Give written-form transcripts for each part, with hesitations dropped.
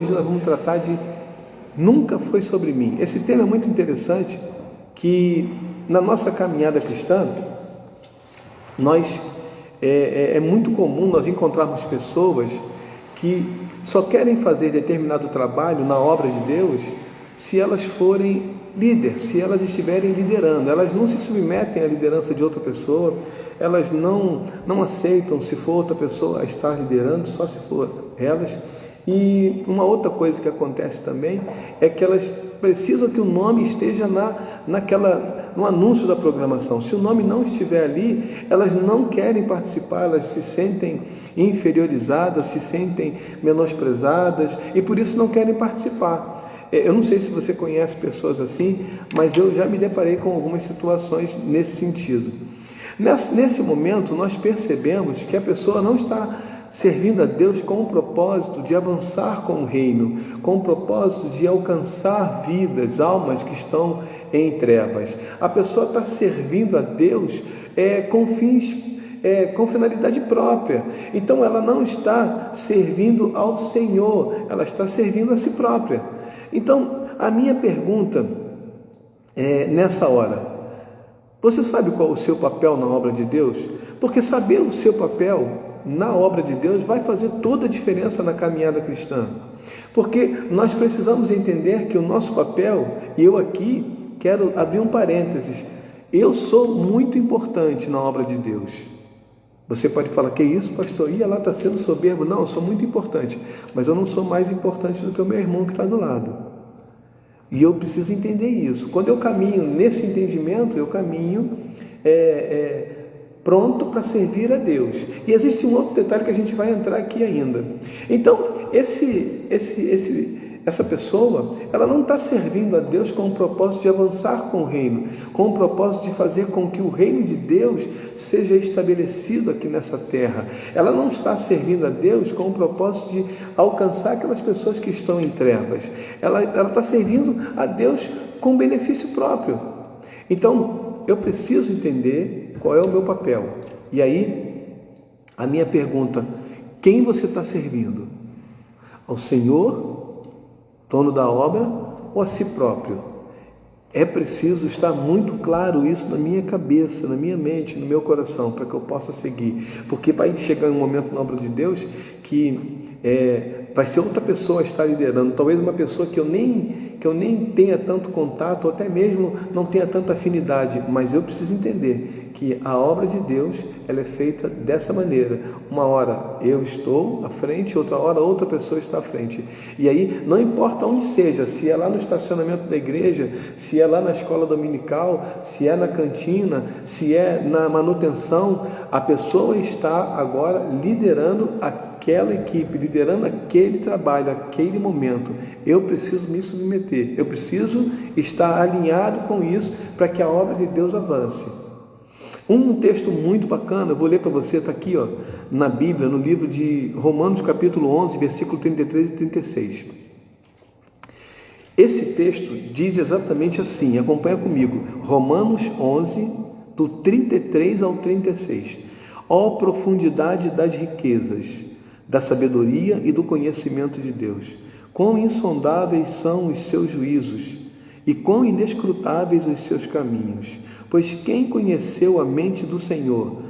Hoje nós vamos tratar de Nunca Foi Sobre Mim. Esse tema é muito interessante, que na nossa caminhada cristã, é muito comum nós encontrarmos pessoas que só querem fazer determinado trabalho na obra de Deus se elas forem líderes, se elas estiverem liderando. Elas não se submetem à liderança de outra pessoa, elas não aceitam se for outra pessoa a estar liderando, só se for elas. E uma outra coisa que acontece também é que elas precisam que o nome esteja no anúncio da programação. Se o nome não estiver ali, elas não querem participar, elas se sentem inferiorizadas, se sentem menosprezadas e por isso não querem participar. Eu não sei se você conhece pessoas assim, mas eu já me deparei com algumas situações nesse sentido. Nesse momento, nós percebemos que a pessoa não está servindo a Deus com o propósito de avançar com o reino, com o propósito de alcançar vidas, almas que estão em trevas. A pessoa está servindo a Deus com fins, com finalidade própria. Então ela não está servindo ao Senhor, ela está servindo a si própria. Então a minha pergunta nessa hora: você sabe qual é o seu papel na obra de Deus? Porque saber o seu papel na obra de Deus vai fazer toda a diferença na caminhada cristã. Porque nós precisamos entender que o nosso papel, e eu aqui quero abrir um parênteses, eu sou muito importante na obra de Deus. Você pode falar: que isso, pastor? Ela está sendo soberbo. Não, eu sou muito importante, mas eu não sou mais importante do que o meu irmão que está do lado. E eu preciso entender isso. Quando eu caminho nesse entendimento, eu caminho pronto para servir a Deus. E existe um outro detalhe que a gente vai entrar aqui ainda. Então, essa pessoa, ela não está servindo a Deus com o propósito de avançar com o reino, com o propósito de fazer com que o reino de Deus seja estabelecido aqui nessa terra. Ela não está servindo a Deus com o propósito de alcançar aquelas pessoas que estão em trevas. Ela está servindo a Deus com benefício próprio. Então, eu preciso entender qual é o meu papel. E aí, a minha pergunta: quem você está servindo? Ao Senhor, dono da obra, ou a si próprio? É preciso estar muito claro isso na minha cabeça, na minha mente, no meu coração, para que eu possa seguir. Porque vai chegar um momento na obra de Deus que vai ser outra pessoa a estar liderando, talvez uma pessoa que eu nem tenha tanto contato, ou até mesmo não tenha tanta afinidade, mas eu preciso entender que a obra de Deus, ela é feita dessa maneira. Uma hora eu estou à frente, outra hora outra pessoa está à frente. E aí, não importa onde seja, se é lá no estacionamento da igreja, se é lá na escola dominical, se é na cantina, se é na manutenção, a pessoa está agora liderando aquela equipe, liderando aquele trabalho, aquele momento. Eu preciso me submeter, eu preciso estar alinhado com isso para que a obra de Deus avance. Um texto muito bacana, eu vou ler para você, está aqui na Bíblia, no livro de Romanos capítulo 11, versículo 33 e 36. Esse texto diz exatamente assim, acompanha comigo, Romanos 11, do 33 ao 36. Ó profundidade das riquezas, da sabedoria e do conhecimento de Deus, quão insondáveis são os seus juízos e quão inescrutáveis os seus caminhos. Pois quem conheceu a mente do Senhor?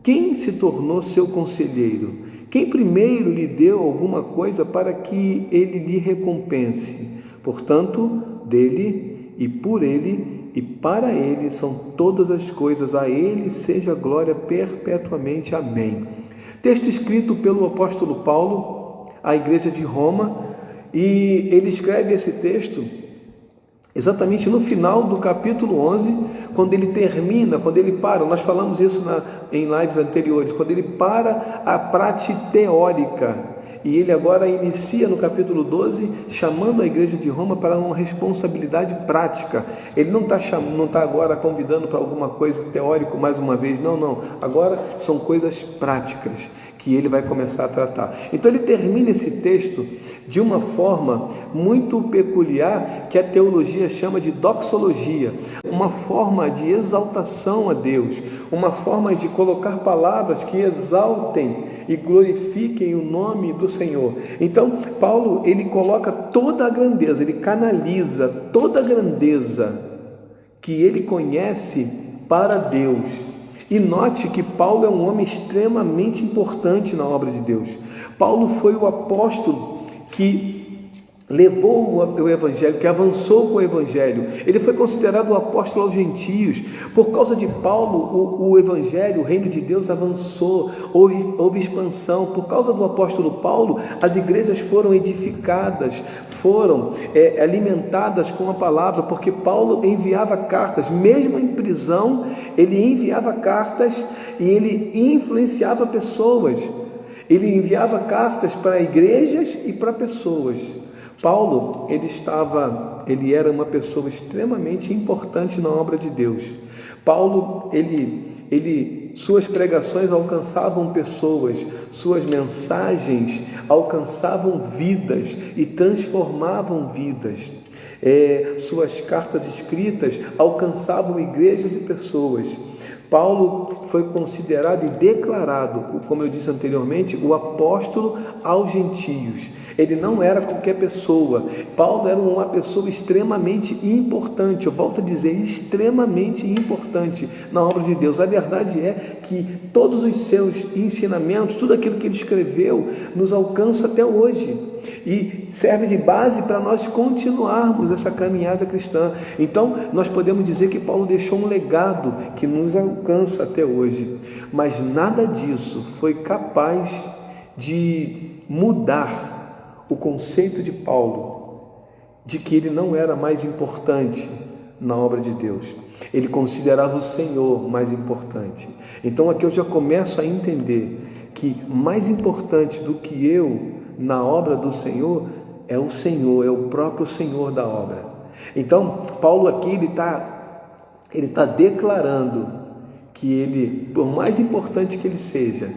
Quem se tornou seu conselheiro? Quem primeiro lhe deu alguma coisa para que ele lhe recompense? Portanto, dele e por ele e para ele são todas as coisas, a ele seja glória perpetuamente. Amém. Texto escrito pelo apóstolo Paulo à igreja de Roma, e ele escreve esse texto exatamente no final do capítulo 11, quando ele termina, quando ele para, nós falamos isso em lives anteriores, quando ele para a prática teórica, e ele agora inicia no capítulo 12, chamando a igreja de Roma para uma responsabilidade prática. Ele não está agora convidando para alguma coisa teórica mais uma vez, não, agora são coisas práticas que ele vai começar a tratar. Então ele termina esse texto de uma forma muito peculiar que a teologia chama de doxologia, uma forma de exaltação a Deus, uma forma de colocar palavras que exaltem e glorifiquem o nome do Senhor. Então, Paulo, ele coloca toda a grandeza, ele canaliza toda a grandeza que ele conhece para Deus. E note que Paulo é um homem extremamente importante na obra de Deus. Paulo foi o apóstolo que levou o Evangelho, que avançou com o Evangelho. Ele foi considerado o apóstolo aos gentios. Por causa de Paulo, o Evangelho, o reino de Deus avançou, houve expansão. Por causa do apóstolo Paulo, as igrejas foram edificadas, foram alimentadas com a palavra, porque Paulo enviava cartas, mesmo em prisão, ele enviava cartas e ele influenciava pessoas. Ele enviava cartas para igrejas e para pessoas. Paulo, ele era uma pessoa extremamente importante na obra de Deus. Paulo, suas pregações alcançavam pessoas, suas mensagens alcançavam vidas e transformavam vidas. Suas cartas escritas alcançavam igrejas e pessoas. Paulo foi considerado e declarado, como eu disse anteriormente, o apóstolo aos gentios. Ele não era qualquer pessoa. Paulo era uma pessoa extremamente importante, eu volto a dizer, extremamente importante na obra de Deus. A verdade é que todos os seus ensinamentos, tudo aquilo que ele escreveu, nos alcança até hoje e serve de base para nós continuarmos essa caminhada cristã. Então, nós podemos dizer que Paulo deixou um legado que nos alcança até hoje, mas nada disso foi capaz de mudar o conceito de Paulo de que ele não era mais importante na obra de Deus. Ele considerava o Senhor mais importante. Então aqui eu já começo a entender que mais importante do que eu na obra do Senhor é o Senhor, é o próprio Senhor da obra. Então Paulo aqui ele tá declarando que ele, por mais importante que ele seja,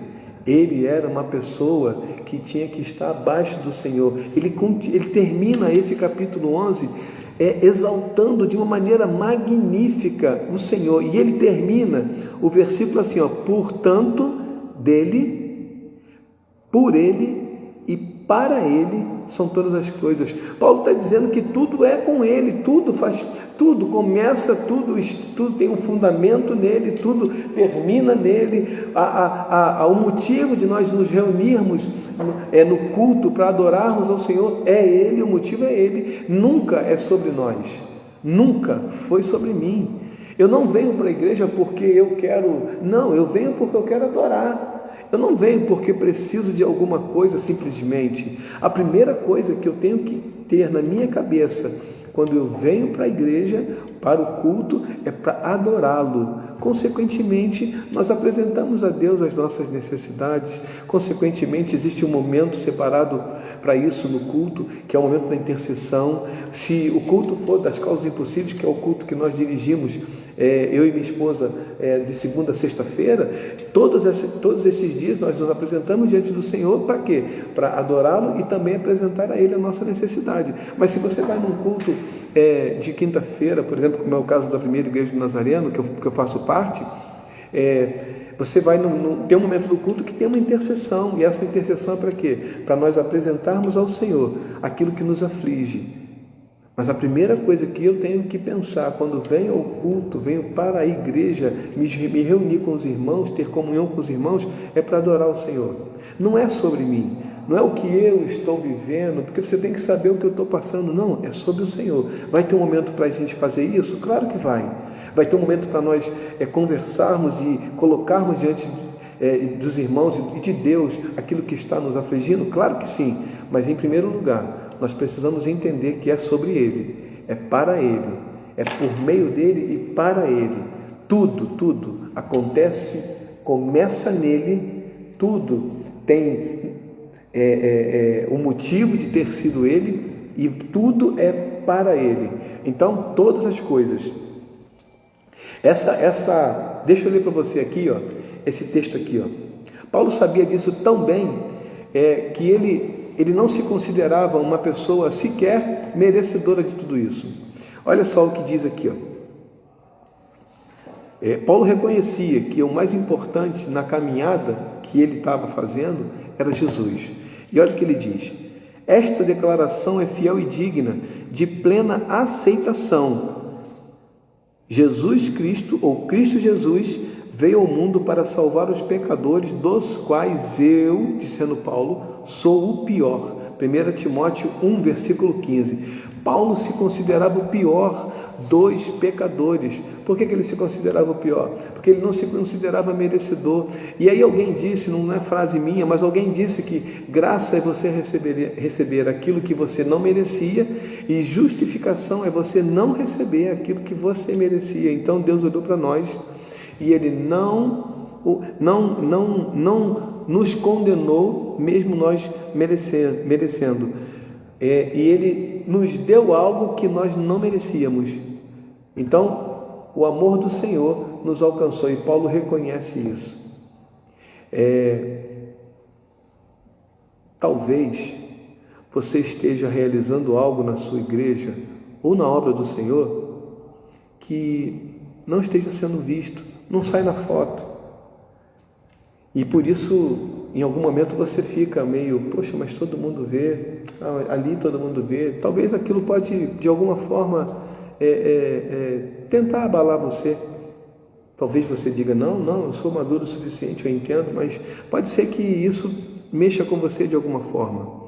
ele era uma pessoa que tinha que estar abaixo do Senhor. Ele termina esse capítulo 11 exaltando de uma maneira magnífica o Senhor. E ele termina o versículo assim, portanto, dele, por ele e para ele são todas as coisas. Paulo está dizendo que tudo é com ele, tudo começa, tudo tem um fundamento nele, tudo termina nele. O motivo de nós nos reunirmos no culto para adorarmos ao Senhor é ele, o motivo é ele, nunca é sobre nós, nunca foi sobre mim. Eu não venho para a igreja porque eu venho porque eu quero adorar. Eu não venho porque preciso de alguma coisa simplesmente. A primeira coisa que eu tenho que ter na minha cabeça quando eu venho para a igreja, para o culto, é para adorá-lo. Consequentemente, nós apresentamos a Deus as nossas necessidades. Consequentemente, existe um momento separado para isso no culto, que é o momento da intercessão. Se o culto for das causas impossíveis, que é o culto que nós dirigimos, eu e minha esposa, de segunda a sexta-feira, todos esses dias nós nos apresentamos diante do Senhor. Para quê? Para adorá-lo e também apresentar a Ele a nossa necessidade. Mas se você vai num culto de quinta-feira, por exemplo, como é o caso da primeira igreja do Nazareno, que eu faço parte, você vai ter um momento do culto que tem uma intercessão. E essa intercessão é para quê? Para nós apresentarmos ao Senhor aquilo que nos aflige. Mas a primeira coisa que eu tenho que pensar quando venho ao culto, venho para a igreja, me reunir com os irmãos, ter comunhão com os irmãos, é para adorar o Senhor. Não é sobre mim, não é o que eu estou vivendo, porque você tem que saber o que eu estou passando. Não, é sobre o Senhor. Vai ter um momento para a gente fazer isso? Claro que vai. Vai ter um momento para nós conversarmos e colocarmos diante dos irmãos e de Deus aquilo que está nos afligindo? Claro que sim, mas em primeiro lugar, nós precisamos entender que é sobre Ele, é para Ele, é por meio dEle e para Ele. Tudo acontece, começa nele, tudo tem o motivo de ter sido Ele e tudo é para Ele. Então, todas as coisas. Deixa eu ler para você aqui, esse texto aqui. Paulo sabia disso tão bem que ele ele não se considerava uma pessoa sequer merecedora de tudo isso. Olha só o que diz aqui, ó. Paulo reconhecia que o mais importante na caminhada que ele estava fazendo era Jesus. E olha o que ele diz: esta declaração é fiel e digna de plena aceitação. Jesus Cristo, ou Cristo Jesus, veio ao mundo para salvar os pecadores, dos quais eu, dizendo Paulo, sou o pior. 1 Timóteo 1, versículo 15. Paulo se considerava o pior dos pecadores. Por que ele se considerava o pior? Porque ele não se considerava merecedor. E aí alguém disse, não é frase minha, mas alguém disse que graça é você receber aquilo que você não merecia, e justificação é você não receber aquilo que você merecia. Então Deus olhou para nós e Ele não nos condenou, mesmo nós merecendo. E Ele nos deu algo que nós não merecíamos. Então, o amor do Senhor nos alcançou, e Paulo reconhece isso. Talvez você esteja realizando algo na sua igreja ou na obra do Senhor que não esteja sendo visto, não sai na foto. E por isso, em algum momento você fica meio, poxa, mas todo mundo vê, ali todo mundo vê. Talvez aquilo pode, de alguma forma, tentar abalar você. Talvez você diga, não, eu sou maduro o suficiente, eu entendo, mas pode ser que isso mexa com você de alguma forma.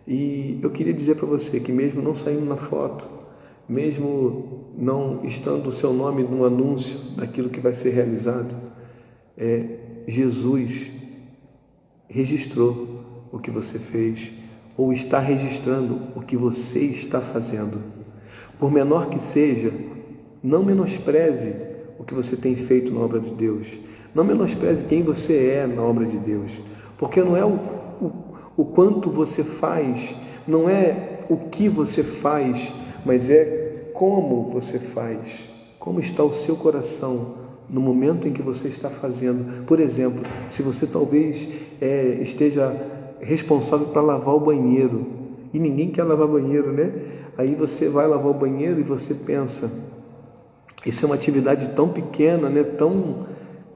E eu queria dizer para você que mesmo não saindo na foto, mesmo não estando o seu nome no anúncio daquilo que vai ser realizado, Jesus registrou o que você fez, ou está registrando o que você está fazendo. Por menor que seja, não menospreze o que você tem feito na obra de Deus. Não menospreze quem você é na obra de Deus. Porque não é o quanto você faz, não é o que você faz, mas é como você faz. Como está o seu coração no momento em que você está fazendo. Por exemplo, se você talvez esteja responsável para lavar o banheiro, e ninguém quer lavar banheiro, né? Aí você vai lavar o banheiro e você pensa, isso é uma atividade tão pequena, né? Tão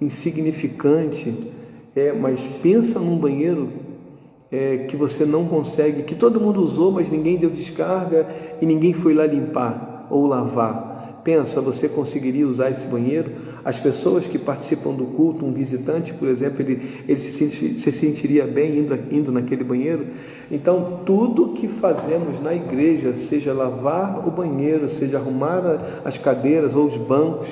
insignificante, mas pensa num banheiro que você não consegue, que todo mundo usou, mas ninguém deu descarga e ninguém foi lá limpar ou lavar. Pensa, você conseguiria usar esse banheiro? As pessoas que participam do culto, um visitante, por exemplo, ele se sentiria bem indo naquele banheiro? Então, tudo que fazemos na igreja, seja lavar o banheiro, seja arrumar as cadeiras ou os bancos,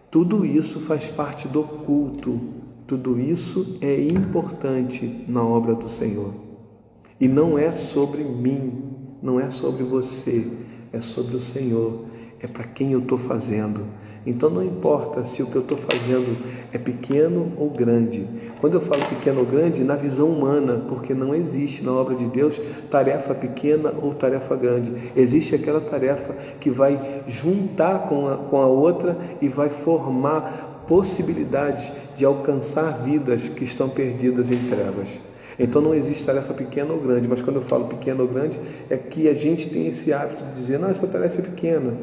tudo isso faz parte do culto. Tudo isso é importante na obra do Senhor. E não é sobre mim, não é sobre você, é sobre o Senhor. É para quem eu estou fazendo. Então não importa se o que eu estou fazendo é pequeno ou grande. Quando eu falo pequeno ou grande, na visão humana, porque não existe na obra de Deus tarefa pequena ou tarefa grande. Existe aquela tarefa que vai juntar com a outra e vai formar possibilidades de alcançar vidas que estão perdidas em trevas. Então não existe tarefa pequena ou grande, mas quando eu falo pequena ou grande, é que a gente tem esse hábito de dizer, não, essa tarefa é pequena.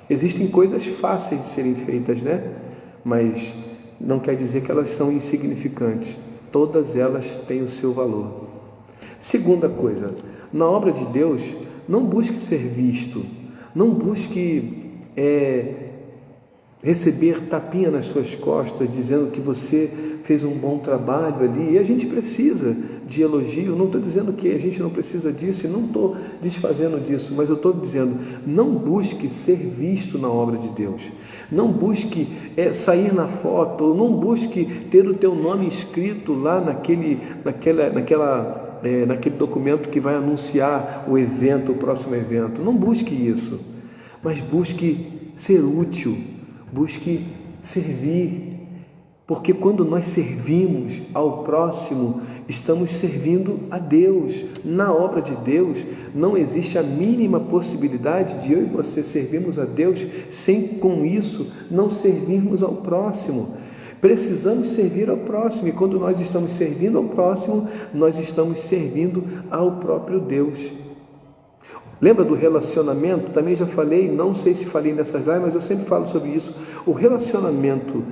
Existem coisas fáceis de serem feitas, né? Mas não quer dizer que elas são insignificantes. Todas elas têm o seu valor. Segunda coisa, na obra de Deus, não busque ser visto, não busque receber tapinha nas suas costas, dizendo que você fez um bom trabalho ali. E a gente precisa de elogio. Não estou dizendo que a gente não precisa disso, e não estou desfazendo disso, mas eu estou dizendo, não busque ser visto na obra de Deus. Não busque sair na foto, não busque ter o teu nome escrito lá naquele documento que vai anunciar o evento, o próximo evento. Não busque isso, mas busque ser útil, busque servir. Porque quando nós servimos ao próximo, estamos servindo a Deus. Na obra de Deus, não existe a mínima possibilidade de eu e você servirmos a Deus sem, com isso, não servirmos ao próximo. Precisamos servir ao próximo, e quando nós estamos servindo ao próximo, nós estamos servindo ao próprio Deus. Lembra do relacionamento? Também já falei, não sei se falei nessas lives, mas eu sempre falo sobre isso. O relacionamento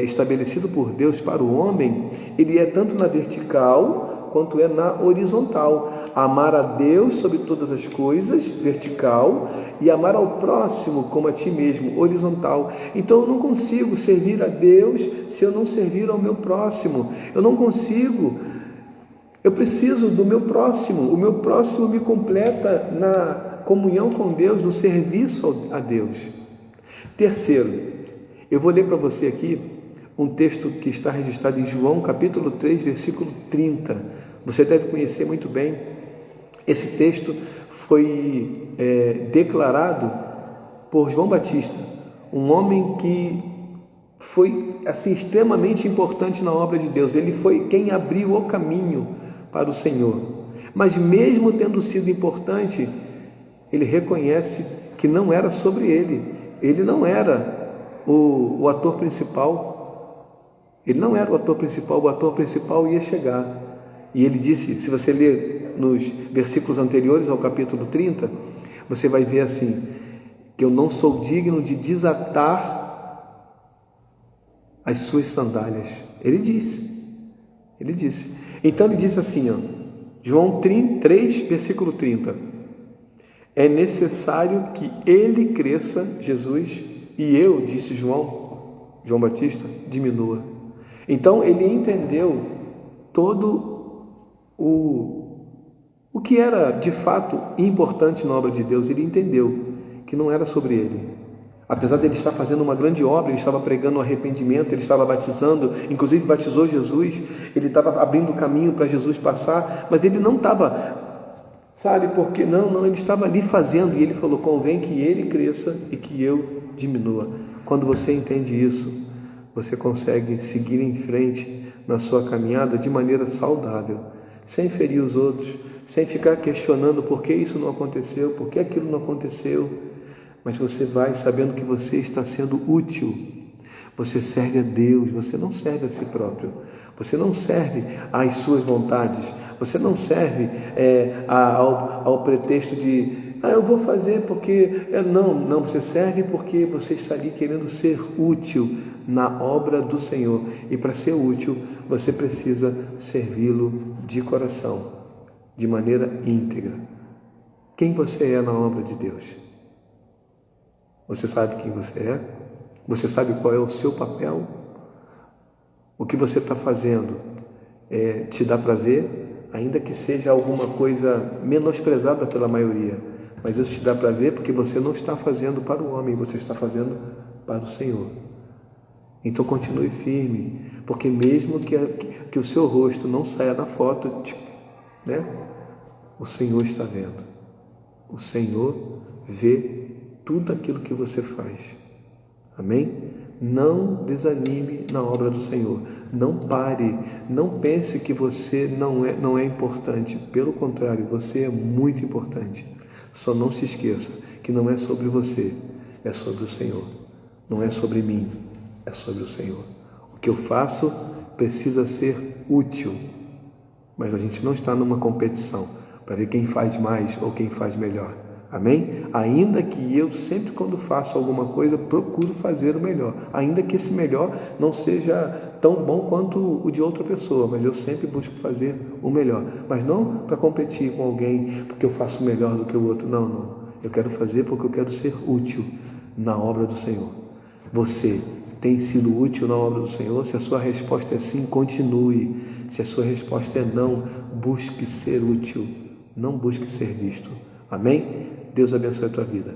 estabelecido por Deus para o homem, ele é tanto na vertical quanto é na horizontal. Amar a Deus sobre todas as coisas, vertical, e amar ao próximo como a ti mesmo, horizontal. Então eu não consigo servir a Deus se eu não servir ao meu próximo. Eu não consigo. Eu preciso do meu próximo. O meu próximo me completa na comunhão com Deus, no serviço a Deus. Terceiro, eu vou ler para você aqui um texto que está registrado em João, capítulo 3, versículo 30. Você deve conhecer muito bem. Esse texto foi declarado por João Batista, um homem que foi assim, extremamente importante na obra de Deus. Ele foi quem abriu o caminho para o Senhor. Mas mesmo tendo sido importante, ele reconhece que não era sobre ele. Ele não era o ator principal. Ele não era o ator principal. O ator principal ia chegar. E ele disse, se você ler nos versículos anteriores ao capítulo 30, você vai ver assim, que eu não sou digno de desatar as suas sandálias. Ele disse. Então ele disse assim, João 3, versículo 30. É necessário que ele cresça, Jesus, e eu, disse João Batista, diminua. Então ele entendeu todo o que era de fato importante na obra de Deus. Ele entendeu que não era sobre ele. Apesar de ele estar fazendo uma grande obra, ele estava pregando o arrependimento, ele estava batizando, inclusive batizou Jesus, ele estava abrindo o caminho para Jesus passar, mas ele não estava, sabe por quê? Não, ele estava ali fazendo, e ele falou, convém que ele cresça e que eu diminua. Quando você entende isso, você consegue seguir em frente na sua caminhada de maneira saudável, sem ferir os outros, sem ficar questionando por que isso não aconteceu, por que aquilo não aconteceu. Mas você vai sabendo que você está sendo útil. Você serve a Deus, você não serve a si próprio. Você não serve às suas vontades. Você não serve ao pretexto de eu vou fazer porque... Não, você serve porque você está ali querendo ser útil na obra do Senhor. E para ser útil, você precisa servi-lo de coração, de maneira íntegra. Quem você é na obra de Deus? Você sabe quem você é? Você sabe qual é o seu papel? O que você está fazendo te dá prazer, ainda que seja alguma coisa menosprezada pela maioria, mas isso te dá prazer porque você não está fazendo para o homem, você está fazendo para o Senhor. Então continue firme, porque mesmo que o seu rosto não saia na foto, o Senhor está vendo. O Senhor vê tudo aquilo que você faz. Amém? Não desanime na obra do Senhor. Não pare. Não pense que você não é importante. Pelo contrário, você é muito importante. Só não se esqueça que não é sobre você, é sobre o Senhor. Não é sobre mim, é sobre o Senhor. O que eu faço precisa ser útil. Mas a gente não está numa competição para ver quem faz mais ou quem faz melhor. Amém? Ainda que eu sempre, quando faço alguma coisa, procuro fazer o melhor. Ainda que esse melhor não seja tão bom quanto o de outra pessoa, mas eu sempre busco fazer o melhor. Mas não para competir com alguém, porque eu faço melhor do que o outro. Não. Eu quero fazer porque eu quero ser útil na obra do Senhor. Você tem sido útil na obra do Senhor? Se a sua resposta é sim, continue. Se a sua resposta é não, busque ser útil. Não busque ser visto. Amém? Deus abençoe a tua vida.